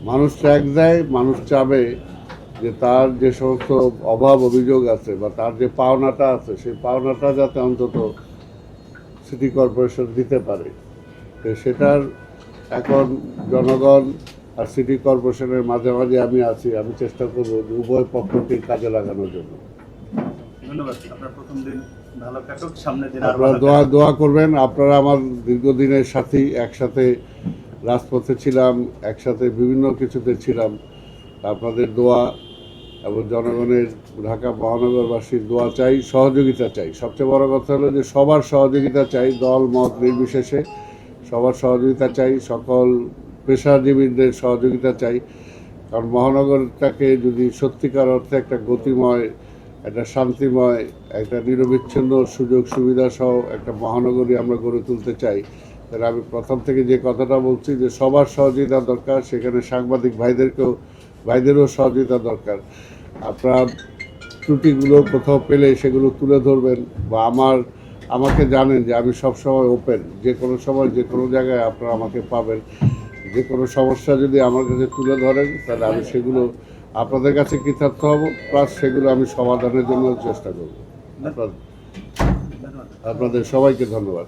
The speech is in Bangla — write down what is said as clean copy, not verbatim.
মানুষ ট্যাক্স দেয়, মানুষ চাবে যে তার যে সমস্ত অভাব অভিযোগ আছে বা তার যে পাওনাটা আছে সেই পাওনাটা যাতে অন্তত সিটি কর্পোরেশন দিতে পারে। তো সেটার এখন জনগণ আর সিটি কর্পোরেশনের মাঝামাঝি আমি আছি, আমি চেষ্টা করব যে উভয় পক্ষকেই কাজে লাগানোর জন্য। ধন্যবাদ। আপনার প্রথম দিন ভালো কাটুক, সামনের দিন আপনারা দোয়া করবেন। আপনারা আমার দীর্ঘদিনের সাথী, একসাথে রাজপথে ছিলাম, একসাথে বিভিন্ন কিছুতে ছিলাম। আপনাদের দোয়া এবং জনগণের, ঢাকা মহানগরবাসীর দোয়া চাই, সহযোগিতা চাই। সবচেয়ে বড় কথা হলো যে সবার সহযোগিতা চাই, দল মত নির্বিশেষে সবার সহযোগিতা চাই, সকল পেশাজীবীদের সহযোগিতা চাই। কারণ মহানগরটাকে যদি সত্যিকার অর্থে একটা গতিময়, একটা শান্তিময়, একটা নিরবিচ্ছিন্ন সুযোগ সুবিধা সহ একটা মহানগরী আমরা গড়ে তুলতে চাই, তাহলে আমি প্রথম থেকে যে কথাটা বলছি যে সবার সহযোগিতা দরকার। সেখানে সাংবাদিক ভাইদেরও সহযোগিতা দরকার। আপনারা ত্রুটিগুলো কোথাও পেলে সেগুলো তুলে ধরবেন, বা আমাকে জানেন যে আমি সবসময় ওপেন, যে কোনো সময় যে কোনো জায়গায় আপনারা আমাকে পাবেন। যে কোনো সমস্যা যদি আমার কাছে তুলে ধরেন তাহলে আমি সেগুলো আপনাদের কাছে কৃতার্থ হব, প্লাস সেগুলো আমি সমাধানের জন্য চেষ্টা করব। আপনাদের সবাইকে ধন্যবাদ।